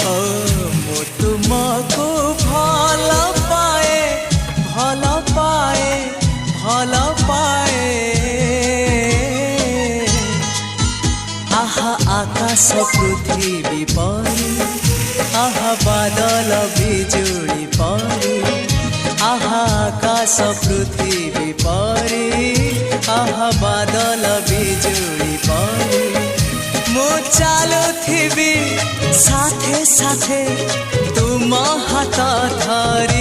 ओ मु तुमको भल पाए भल पाए भल पाए आहा आकाश पृथ्वी परी आहा बादल बिजुली परी आहा आकाश पृथ्वी परी आहा बादल बिजुली परी मु चालुथिबी साथे साथे तुम हाथ धरी।